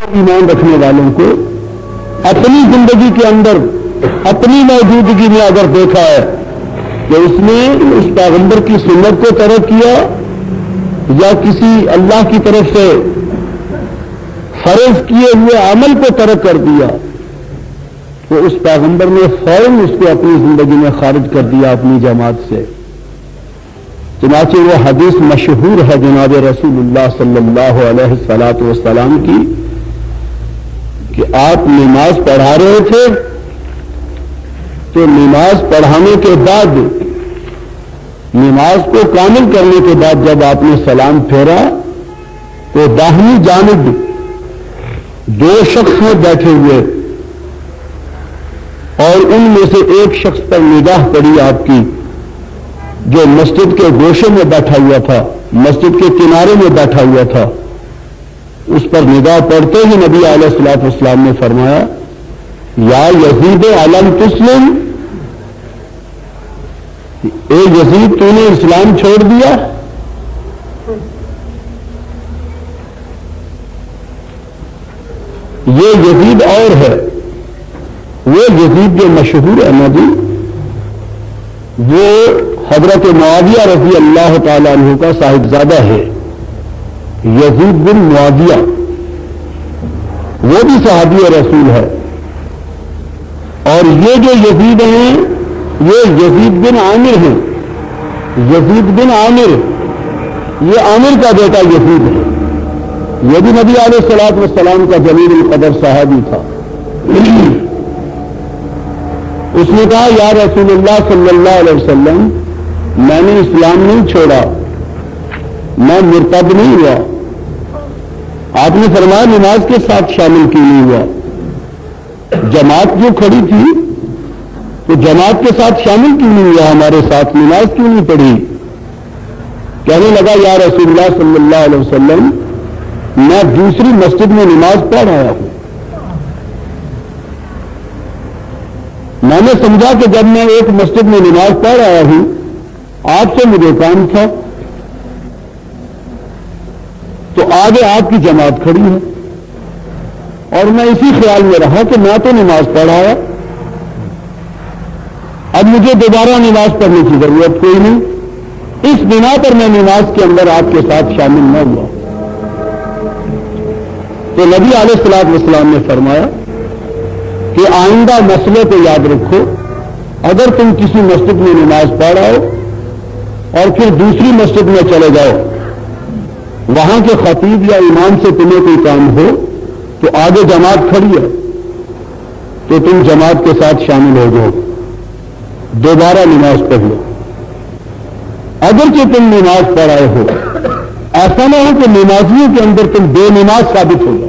ایمان رکھنے والوں کو اپنی زندگی کے اندر اپنی موجودگی میں اگر دیکھا ہے کہ اس نے اس پیغمبر کی سنت کو ترک کیا یا کسی اللہ کی طرف سے فرض کیے ہوئے عمل کو ترک کر دیا تو اس پیغمبر نے فوراً اس کو اپنی زندگی میں خارج کر دیا اپنی جماعت سے. چنانچہ وہ حدیث مشہور ہے جناب رسول اللہ صلی اللہ علیہ وسلم کی کہ آپ نماز پڑھا رہے تھے تو نماز پڑھانے کے بعد نماز کو کامل کرنے کے بعد جب آپ نے سلام پھیرا تو داہنی جانب دو شخص ہیں بیٹھے ہوئے اور ان میں سے ایک شخص پر نگاہ پڑی آپ کی جو مسجد کے گوشے میں بیٹھا ہوا تھا, مسجد کے کنارے میں بیٹھا ہوا تھا. اس پر نگاہ پڑتے ہی نبی علیہ الصلوۃ والسلام نے فرمایا یا یزید علم تسلم, اے یزید تو نے اسلام چھوڑ دیا. یہ یزید اور ہے, وہ یزید جو مشہور ہے نا جی, وہ حضرت معاویہ رضی اللہ تعالیٰ عنہ کا صاحبزادہ ہے, یزید بن معاویہ, وہ بھی صحابی رسول ہے. اور یہ جو یزید ہیں یہ یزید بن عامر ہیں. یزید بن عامر یہ عامر کا بیٹا یزید ہے. یہ بھی نبی علیہ الصلوۃ والسلام کا جلیل القدر صحابی تھا. اس نے کہا یا رسول اللہ صلی اللہ علیہ وسلم میں نے اسلام نہیں چھوڑا, میں مرتد نہیں ہوا. آپ نے فرمایا نماز کے ساتھ شامل کیوں نہیں ہوا؟ جماعت جو کھڑی تھی تو جماعت کے ساتھ شامل کیوں نہیں ہوا, ہمارے ساتھ نماز کیوں نہیں پڑھی؟ کہنے لگا یا رسول اللہ صلی اللہ علیہ وسلم میں دوسری مسجد میں نماز پڑھ آیا ہوں. میں نے سمجھا کہ جب میں ایک مسجد میں نماز پڑھ آیا ہوں آپ سے مجھے کام تھا تو آگے آپ کی جماعت کھڑی ہے اور میں اسی خیال میں رہا کہ میں تو نماز پڑھ آیا, اب مجھے دوبارہ نماز پڑھنے کی ضرورت کوئی نہیں. اس بنا پر میں نماز کے اندر آپ کے ساتھ شامل نہ ہوا. تو نبی علیہ الصلوۃ والسلام نے فرمایا کہ آئندہ مسئلے کو یاد رکھو, اگر تم کسی مسجد میں نماز پڑھ آؤ اور پھر دوسری مسجد میں چلے جاؤ, وہاں کے خطیب یا امام سے تمہیں کوئی کام ہو تو آگے جماعت کھڑی ہے تو تم جماعت کے ساتھ شامل ہو جاؤ, دوبارہ نماز پڑھ لو. اگرچہ تم نماز پڑھ آئے ہو, ایسا نہ ہو کہ نمازیوں کے اندر تم بے نماز ثابت ہو جاؤ.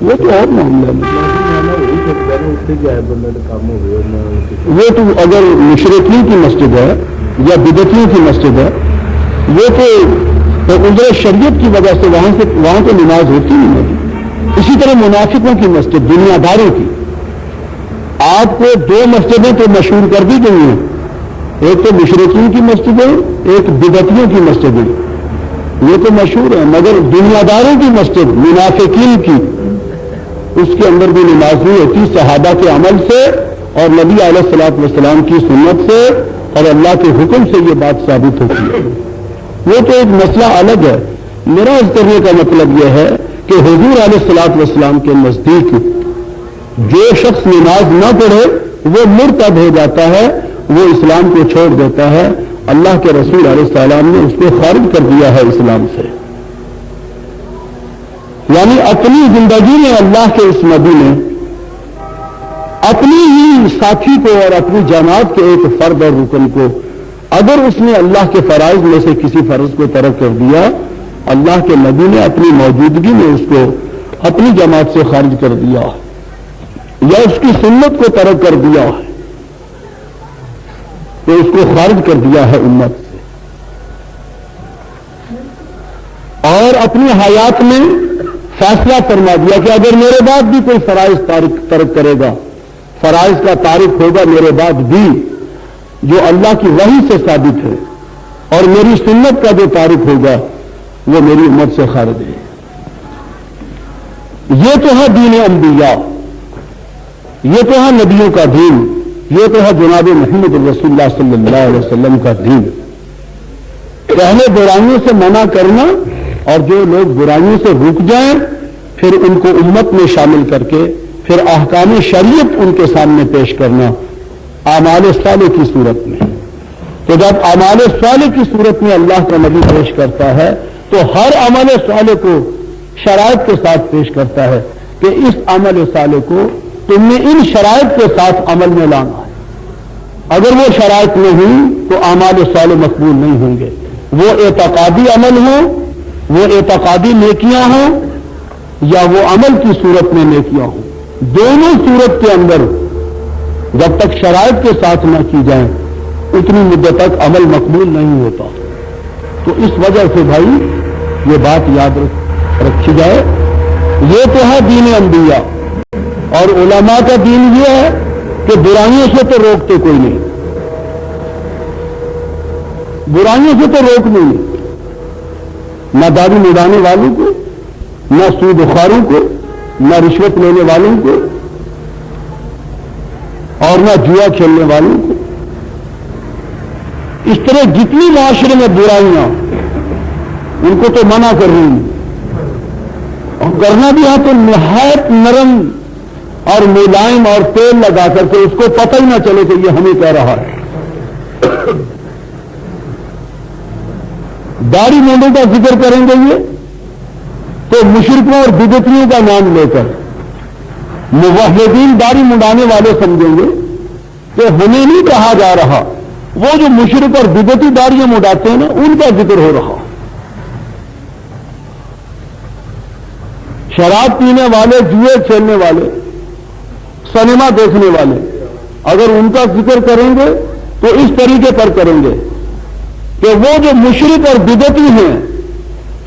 وہ تو اور معاملہ وہ تو اگر مشرکین کی مسجد ہے یا بدعتیوں کی مسجد ہے وہ تو عذر شریعت کی وجہ سے وہاں تو نماز ہوتی نہیں ہے. اسی طرح منافقوں کی مسجد, دنیا داروں کی, آپ کو دو مسجدیں تو مشہور کر دی گئی ہیں, ایک تو مشرکین کی مسجد ہے, ایک بدعتیوں کی مسجد ہے, یہ تو مشہور ہے. مگر دنیا داروں کی مسجد منافقین کی, اس کے اندر بھی نماز نہیں ہوتی صحابہ کے عمل سے اور نبی علیہ الصلوۃ والسلام کی سنت سے اور اللہ کے حکم سے یہ بات ثابت ہوتی ہے. وہ تو ایک مسئلہ الگ ہے. میرا اس کرنے کا مطلب یہ ہے کہ حضور علیہ الصلوۃ والسلام کے نزدیک جو شخص نماز نہ پڑھے وہ مرتد ہو جاتا ہے, وہ اسلام کو چھوڑ دیتا ہے. اللہ کے رسول علیہ السلام نے اس کو خارج کر دیا ہے اسلام سے. یعنی اپنی زندگی میں اللہ کے اس نبی نے اپنی ہی ساتھی کو اور اپنی جماعت کے ایک فرد اور رکن کو اگر اس نے اللہ کے فرائض میں سے کسی فرض کو ترک کر دیا, اللہ کے نبی نے اپنی موجودگی میں اس کو اپنی جماعت سے خارج کر دیا یا اس کی سنت کو ترک کر دیا تو اس کو خارج کر دیا ہے امت سے. اور اپنی حیات میں فیصلہ فرما دیا کہ اگر میرے بعد بھی کوئی فرائض ترک کرے گا, فرائض کا تارک ہوگا میرے بعد بھی جو اللہ کی وحی سے ثابت ہے اور میری سنت کا جو تارک ہوگا وہ میری امت سے خارج ہے. یہ تو ہے دین انبیاء، یہ تو ہے نبیوں کا دین، یہ تو ہے جناب محمد رسول اللہ صلی اللہ علیہ وسلم کا دین. پہلے برائیوں سے منع کرنا اور جو لوگ برائیوں سے رک جائیں پھر ان کو امت میں شامل کر کے پھر احکام شریعت ان کے سامنے پیش کرنا اعمال صالح کی صورت میں. تو جب اعمال صالح کی صورت میں اللہ کا نبی پیش کرتا ہے تو ہر عمل صالح کو شرائط کے ساتھ پیش کرتا ہے کہ اس عمل صالح کو تم نے ان شرائط کے ساتھ عمل میں لانا ہے. اگر وہ شرائط نہیں تو اعمال صالح مقبول نہیں ہوں گے. وہ اعتقادی عمل ہوں، وہ اعتقادی نیکیاں ہوں یا وہ عمل کی صورت میں نیکیاں ہوں، دونوں صورت کے اندر جب تک شرائط کے ساتھ نہ کی جائیں اتنی مدت تک عمل مقبول نہیں ہوتا. تو اس وجہ سے بھائی یہ بات یاد رکھی جائے، یہ تو ہے دین انبیاء. اور علماء کا دین یہ ہے کہ برائیوں سے تو روکتے کوئی نہیں، برائیوں سے تو روک نہیں، نہ داڑھی مڈانے والوں کو، نہ سود خواروں کو، نہ رشوت لینے والوں کو، اور نہ جوا کھیلنے والوں کو. اس طرح جتنی معاشرے میں برائیاں ان کو تو منع کر رہی ہیں، اور کرنا بھی ہے تو نہایت نرم اور ملائم اور تیل لگا کر کے اس کو پتہ ہی نہ چلے کہ یہ ہمیں کہہ رہا ہے. داڑھی مونڈوں کا ذکر کریں گے یہ تو مشرکوں اور بدعتیوں کا نام لے کر موحدین داڑھی منڈانے والے سمجھیں گے کہ ہمیں نہیں کہا جا رہا، وہ جو مشرک اور بدعتی داڑیاں منڈاتے ہیں نا ان کا ذکر ہو رہا. شراب پینے والے، جوئے کھیلنے والے، سنیما دیکھنے والے اگر ان کا ذکر کریں گے تو اس طریقے پر کریں گے کہ وہ جو مشرک اور بدعتی ہیں،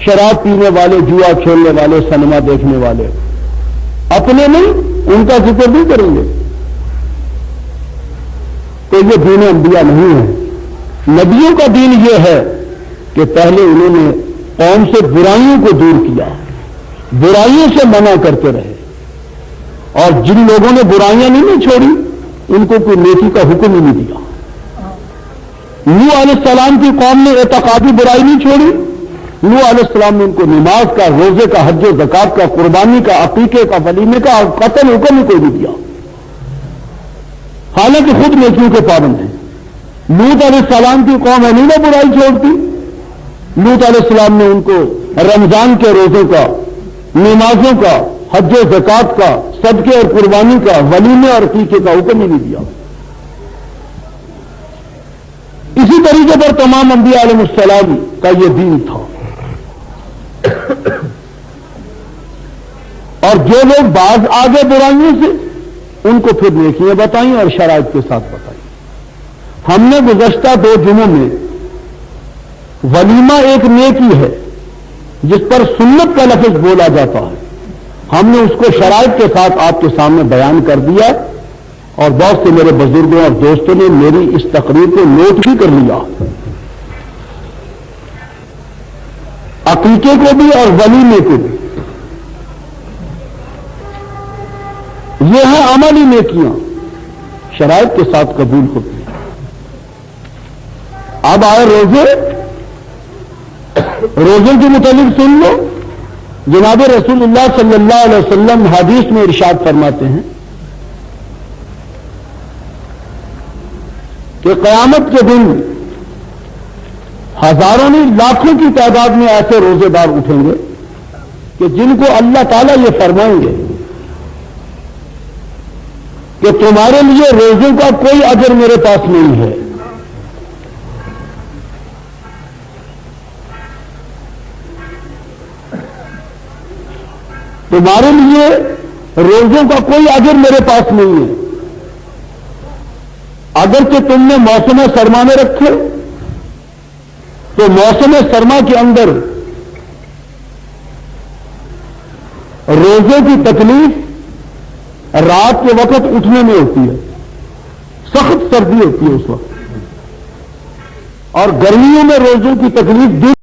شراب پینے والے، جوا کھیلنے والے، سنیما دیکھنے والے، اپنے نہیں ان کا ذکر نہیں کریں گے. تو یہ دین انبیاء نہیں ہے. نبیوں کا دین یہ ہے کہ پہلے انہوں نے قوم سے برائیوں کو دور کیا، برائیوں سے منع کرتے رہے، اور جن لوگوں نے برائیاں نہیں چھوڑی ان کو کوئی نیکی کا حکم ہی نہیں دیا. نوح علیہ السلام کی قوم نے اعتقادی برائی نہیں چھوڑی، نوح علیہ السلام نے ان کو نماز کا، روزے کا، حج و زکات کا، قربانی کا، عقیقے کا، ولیمے کا قطعاً حکم ہی کوئی نہیں دیا، حالانکہ خود نیکیوں کے پابند ہیں. لوط علیہ السلام کی قوم ہے نہیں برائی چھوڑتی. لوط علیہ السلام نے ان کو رمضان کے روزوں کا، نمازوں کا، حج و زکات کا، صدقے اور قربانی کا، ولیمے اور عقیقے کا حکم ہی نہیں دیا. اسی طریقے پر تمام انبیاء علیہ السلام کا یہ دین تھا. اور جو لوگ باز آگے برائیوں سے ان کو پھر نیکیاں بتائیں اور شرائط کے ساتھ بتائیں. ہم نے گزشتہ 2 جمعوں میں ولیمہ ایک نیکی ہے جس پر سنت کا لفظ بولا جاتا ہے، ہم نے اس کو شرائط کے ساتھ آپ کے سامنے بیان کر دیا، اور بہت سے میرے بزرگوں اور دوستوں نے میری اس تقریر کو نوٹ بھی کر لیا. عقیقے کو بھی اور ولیمے کو بھی. یہ ہے عملی نیکیاں شرائط کے ساتھ قبول ہوتی ہیں. اب آئے روزے. روزے کے متعلق سن لو. جناب رسول اللہ صلی اللہ علیہ وسلم حدیث میں ارشاد فرماتے ہیں کہ قیامت کے دن ہزاروں نہیں لاکھوں کی تعداد میں ایسے روزے دار اٹھیں گے کہ جن کو اللہ تعالیٰ یہ فرمائیں گے کہ تمہارے لیے روزوں کا کوئی اجر میرے پاس نہیں ہے. تمہارے لیے روزوں کا کوئی اجر میرے پاس نہیں ہے. اگر کہ تم نے موسم سرما میں رکھے تو موسم سرما کے اندر روزے کی تکلیف رات کے وقت اٹھنے میں ہوتی ہے، سخت سردی ہوتی ہے اس وقت. اور گرمیوں میں روزوں کی تکلیف دور